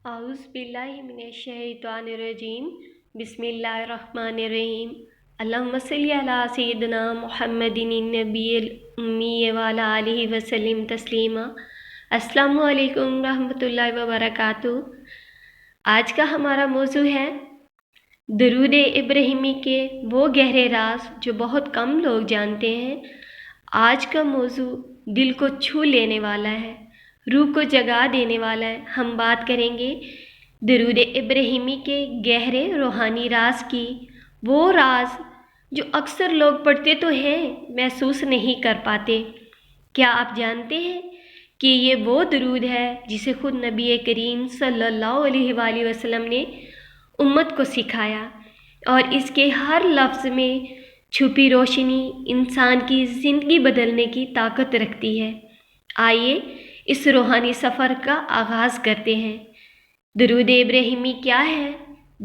اعوذ باللہ من الشیطان الرجیم بسم اللہ الرحمن الرحیم اللہم صلی علی سیدنا محمد النبی الامی وعلی آلہ وسلم تسلیما۔ السلام علیکم ورحمۃ اللہ وبرکاتہ۔ آج کا ہمارا موضوع ہے درود ابراہیمی کے وہ گہرے راز جو بہت کم لوگ جانتے ہیں۔ آج کا موضوع دل کو چھو لینے والا ہے، روح کو جگا دینے والا ہے۔ ہم بات کریں گے درود ابراہیمی کے گہرے روحانی راز کی، وہ راز جو اکثر لوگ پڑھتے تو ہیں محسوس نہیں کر پاتے۔ کیا آپ جانتے ہیں کہ یہ وہ درود ہے جسے خود نبی کریم صلی اللہ علیہ وآلہ وسلم نے امت کو سکھایا، اور اس کے ہر لفظ میں چھپی روشنی انسان کی زندگی بدلنے کی طاقت رکھتی ہے۔ آئیے اس روحانی سفر کا آغاز کرتے ہیں۔ درود ابراہیمی کیا ہے؟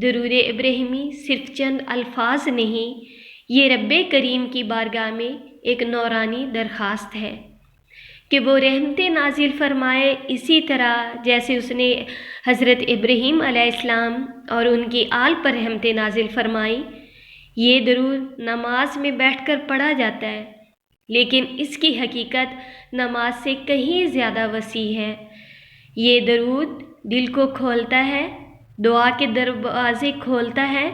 درود ابراہیمی صرف چند الفاظ نہیں، یہ رب کریم کی بارگاہ میں ایک نورانی درخواست ہے کہ وہ رحمت نازل فرمائے، اسی طرح جیسے اس نے حضرت ابراہیم علیہ السلام اور ان کی آل پر رحمت نازل فرمائی۔ یہ درود نماز میں بیٹھ کر پڑھا جاتا ہے، لیکن اس کی حقیقت نماز سے کہیں زیادہ وسیع ہے۔ یہ درود دل کو کھولتا ہے، دعا کے دروازے کھولتا ہے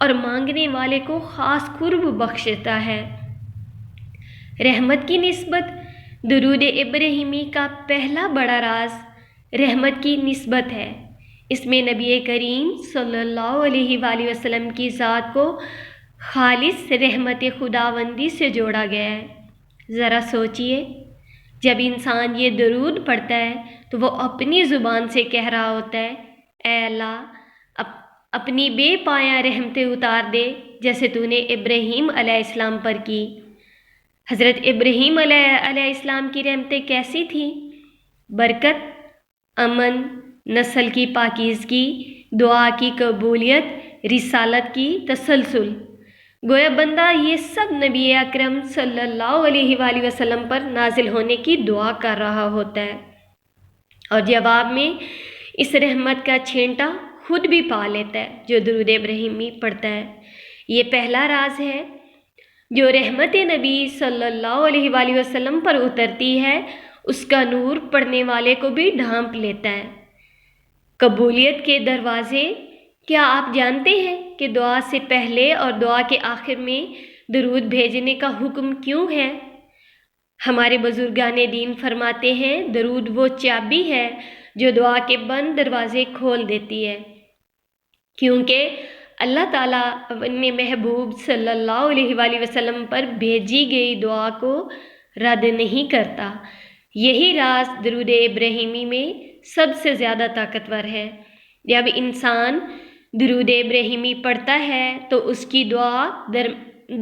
اور مانگنے والے کو خاص قرب بخشتا ہے۔ رحمت کی نسبت۔ درود ابراہیمی کا پہلا بڑا راز رحمت کی نسبت ہے۔ اس میں نبی کریم صلی اللہ علیہ وآلہ وسلم کی ذات کو خالص رحمت خداوندی سے جوڑا گیا ہے۔ ذرا سوچئے، جب انسان یہ درود پڑھتا ہے تو وہ اپنی زبان سے کہہ رہا ہوتا ہے، اے اللہ اپنی بے پایاں رحمتیں اتار دے جیسے تو نے ابراہیم علیہ السلام پر کی۔ حضرت ابراہیم علیہ السلام کی رحمتیں کیسی تھیں؟ برکت، امن، نسل کی پاکیزگی، دعا کی قبولیت، رسالت کی تسلسل۔ گویا بندہ یہ سب نبی اکرم صلی اللہ علیہ وآلہ وسلم پر نازل ہونے کی دعا کر رہا ہوتا ہے، اور جواب میں اس رحمت کا چھینٹا خود بھی پا لیتا ہے جو درود ابراہیمی پڑھتا ہے۔ یہ پہلا راز ہے جو رحمت نبی صلی اللہ علیہ وآلہ وسلم پر اترتی ہے، اس کا نور پڑھنے والے کو بھی ڈھانپ لیتا ہے۔ قبولیت کے دروازے۔ کیا آپ جانتے ہیں کہ دعا سے پہلے اور دعا کے آخر میں درود بھیجنے کا حکم کیوں ہے؟ ہمارے بزرگان دین فرماتے ہیں درود وہ چابی ہے جو دعا کے بند دروازے کھول دیتی ہے، کیونکہ اللہ تعالیٰ اپنے محبوب صلی اللہ علیہ وآلہ وسلم پر بھیجی گئی دعا کو رد نہیں کرتا۔ یہی راز درود ابراہیمی میں سب سے زیادہ طاقتور ہے۔ جب انسان درود ابراہیمی پڑھتا ہے تو اس کی دعا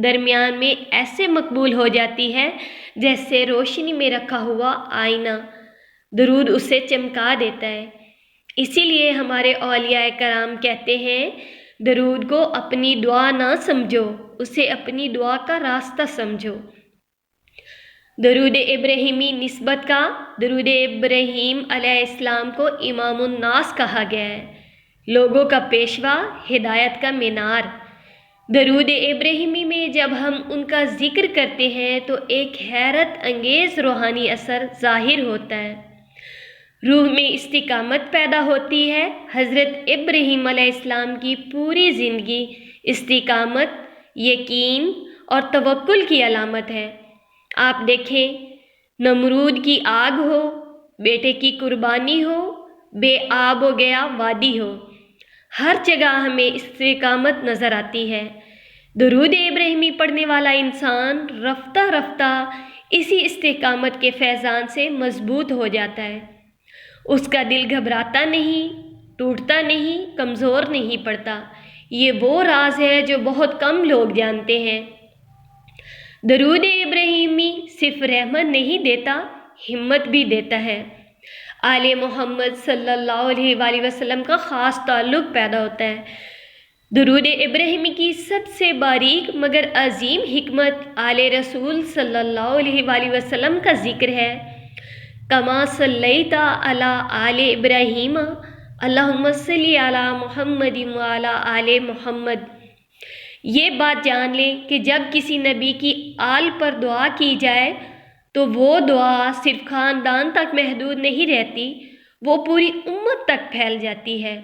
درمیان میں ایسے مقبول ہو جاتی ہے جیسے روشنی میں رکھا ہوا آئینہ درود اسے چمکا دیتا ہے۔ اسی لیے ہمارے اولیاء کرام کہتے ہیں درود کو اپنی دعا نہ سمجھو، اسے اپنی دعا کا راستہ سمجھو۔ درود ابراہیمی نسبت کا۔ درود ابراہیم علیہ السلام کو امام الناس کہا گیا ہے، لوگوں کا پیشوا، ہدایت کا مینار۔ درود ابراہیمی میں جب ہم ان کا ذکر کرتے ہیں تو ایک حیرت انگیز روحانی اثر ظاہر ہوتا ہے، روح میں استقامت پیدا ہوتی ہے۔ حضرت ابراہیم علیہ السلام کی پوری زندگی استقامت، یقین اور توکل کی علامت ہے۔ آپ دیکھیں، نمرود کی آگ ہو، بیٹے کی قربانی ہو، بے آب ہو گیا وادی ہو، ہر جگہ ہمیں استقامت نظر آتی ہے۔ درود ابراہیمی پڑھنے والا انسان رفتہ رفتہ اسی استقامت کے فیضان سے مضبوط ہو جاتا ہے۔ اس کا دل گھبراتا نہیں، ٹوٹتا نہیں، کمزور نہیں پڑتا۔ یہ وہ راز ہے جو بہت کم لوگ جانتے ہیں۔ درود ابراہیمی صرف رحمت نہیں دیتا، ہمت بھی دیتا ہے۔ آل محمد صلی اللہ علیہ وآلہ وسلم کا خاص تعلق پیدا ہوتا ہے۔ درود ابراہیمی کی سب سے باریک مگر عظیم حکمت آل رسول صلی اللہ علیہ وآلہ وسلم کا ذکر ہے۔ کما صلیت علی آل ابراہیم اللہم صلی علی محمد وعلی آل محمد۔ یہ بات جان لیں کہ جب کسی نبی کی آل پر دعا کی جائے تو وہ دعا صرف خاندان تک محدود نہیں رہتی، وہ پوری امت تک پھیل جاتی ہے۔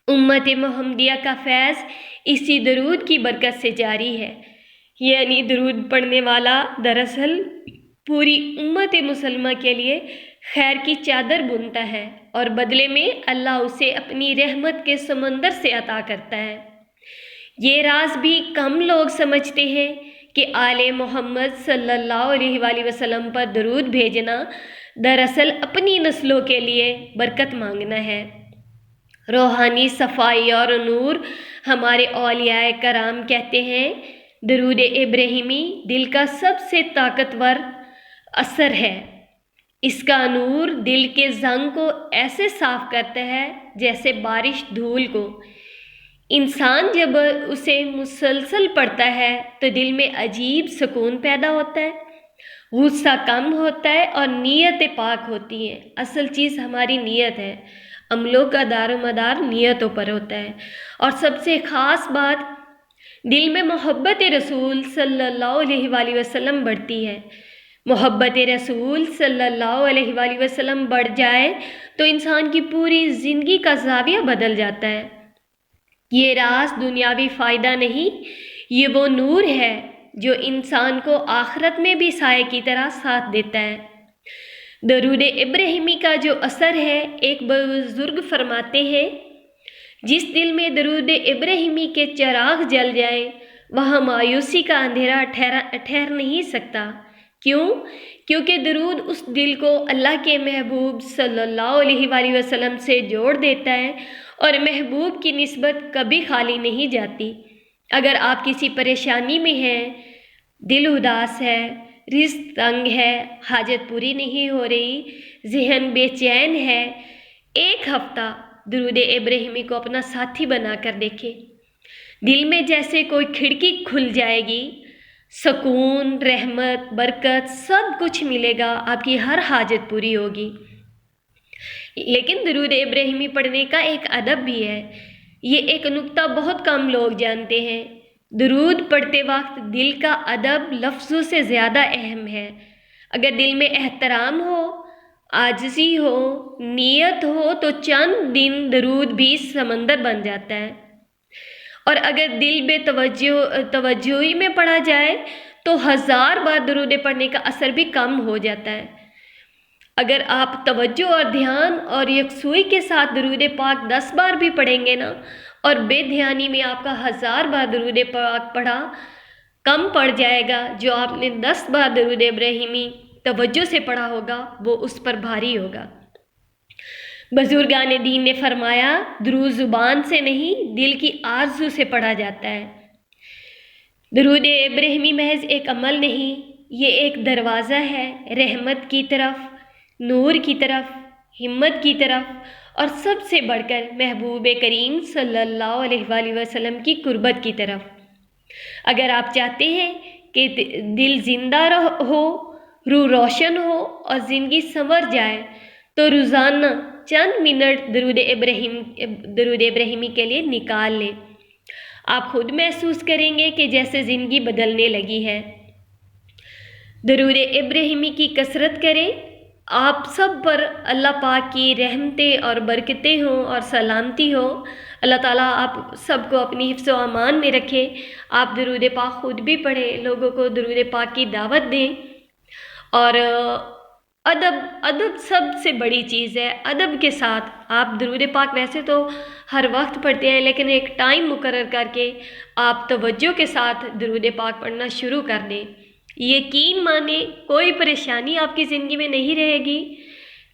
امت محمدیہ کا فیض اسی درود کی برکت سے جاری ہے، یعنی درود پڑھنے والا دراصل پوری امت مسلمہ کے لیے خیر کی چادر بنتا ہے اور بدلے میں اللہ اسے اپنی رحمت کے سمندر سے عطا کرتا ہے۔ یہ راز بھی کم لوگ سمجھتے ہیں کہ آل محمد صلی اللہ علیہ وآلہ وسلم پر درود بھیجنا دراصل اپنی نسلوں کے لیے برکت مانگنا ہے۔ روحانی صفائی اور نور۔ ہمارے اولیاء کرام کہتے ہیں درود ابراہیمی دل کا سب سے طاقتور اثر ہے۔ اس کا نور دل کے زنگ کو ایسے صاف کرتا ہے جیسے بارش دھول کو۔ انسان جب اسے مسلسل پڑھتا ہے تو دل میں عجیب سکون پیدا ہوتا ہے، غصہ کم ہوتا ہے اور نیتیں پاک ہوتی ہیں۔ اصل چیز ہماری نیت ہے، عملوں کا دار و مدار نیتوں پر ہوتا ہے۔ اور سب سے خاص بات، دل میں محبت رسول صلی اللہ علیہ وآلہ وسلم بڑھتی ہے۔ محبت رسول صلی اللہ علیہ وآلہ وسلم بڑھ جائے تو انسان کی پوری زندگی کا زاویہ بدل جاتا ہے۔ یہ راز دنیاوی فائدہ نہیں، یہ وہ نور ہے جو انسان کو آخرت میں بھی سائے کی طرح ساتھ دیتا ہے۔ درود ابراہیمی کا جو اثر ہے، ایک بزرگ فرماتے ہیں جس دل میں درود ابراہیمی کے چراغ جل جائیں وہاں مایوسی کا اندھیرا ٹھہر نہیں سکتا۔ کیوں؟ کیونکہ درود اس دل کو اللہ کے محبوب صلی اللہ علیہ وآلہ وسلم سے جوڑ دیتا ہے اور محبوب کی نسبت کبھی خالی نہیں جاتی۔ اگر آپ کسی پریشانی میں ہیں، دل اداس ہے، رزق تنگ ہے، حاجت پوری نہیں ہو رہی، ذہن بے چین ہے، ایک ہفتہ درود ابراہیمی کو اپنا ساتھی بنا کر دیکھیں۔ دل میں جیسے کوئی کھڑکی کھل جائے گی، سکون، رحمت، برکت سب کچھ ملے گا، آپ کی ہر حاجت پوری ہوگی۔ لیکن درود ابراہیمی پڑھنے کا ایک ادب بھی ہے، یہ ایک نکتہ بہت کم لوگ جانتے ہیں۔ درود پڑھتے وقت دل کا ادب لفظوں سے زیادہ اہم ہے۔ اگر دل میں احترام ہو، عاجزی ہو، نیت ہو تو چند دن درود بھی سمندر بن جاتا ہے، اور اگر دل بے توجہی میں پڑھا جائے تو 1000 بار درود پڑھنے کا اثر بھی کم ہو جاتا ہے۔ اگر آپ توجہ اور دھیان اور یکسوئی کے ساتھ درود پاک 10 بار بھی پڑھیں گے نا، اور بے دھیانی میں آپ کا 1000 بار درود پاک پڑھا کم پڑ جائے گا، جو آپ نے 10 بار درود ابراہیمی توجہ سے پڑھا ہوگا وہ اس پر بھاری ہوگا۔ بزرگان دین نے فرمایا درود زبان سے نہیں، دل کی آرزو سے پڑھا جاتا ہے۔ درود ابراہیمی محض ایک عمل نہیں، یہ ایک دروازہ ہے رحمت کی طرف، نور کی طرف، ہمت کی طرف، اور سب سے بڑھ کر محبوب کریم صلی اللہ علیہ وآلہ وسلم کی قربت کی طرف۔ اگر آپ چاہتے ہیں کہ دل زندہ ہو، روح روشن ہو اور زندگی سنور جائے تو روزانہ چند منٹ درود ابراہیمی کے لیے نکال لیں۔ آپ خود محسوس کریں گے کہ جیسے زندگی بدلنے لگی ہے۔ درود ابراہیمی کی کثرت کریں۔ آپ سب پر اللہ پاک کی رحمتیں اور برکتیں ہوں اور سلامتی ہو۔ اللہ تعالیٰ آپ سب کو اپنی حفظ و امان میں رکھے۔ آپ درود پاک خود بھی پڑھیں، لوگوں کو درود پاک کی دعوت دیں، اور ادب سب سے بڑی چیز ہے۔ ادب کے ساتھ آپ درود پاک ویسے تو ہر وقت پڑھتے ہیں، لیکن ایک ٹائم مقرر کر کے آپ توجہ کے ساتھ درود پاک پڑھنا شروع کر دیں۔ یقین مانیں کوئی پریشانی آپ کی زندگی میں نہیں رہے گی،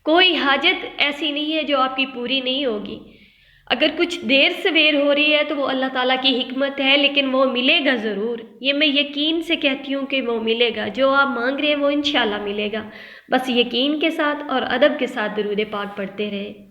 کوئی حاجت ایسی نہیں ہے جو آپ کی پوری نہیں ہوگی۔ اگر کچھ دیر سویر ہو رہی ہے تو وہ اللہ تعالیٰ کی حکمت ہے، لیکن وہ ملے گا ضرور۔ یہ میں یقین سے کہتی ہوں کہ وہ ملے گا، جو آپ مانگ رہے ہیں وہ انشاءاللہ ملے گا۔ بس یقین کے ساتھ اور ادب کے ساتھ درود پاک پڑھتے رہیں۔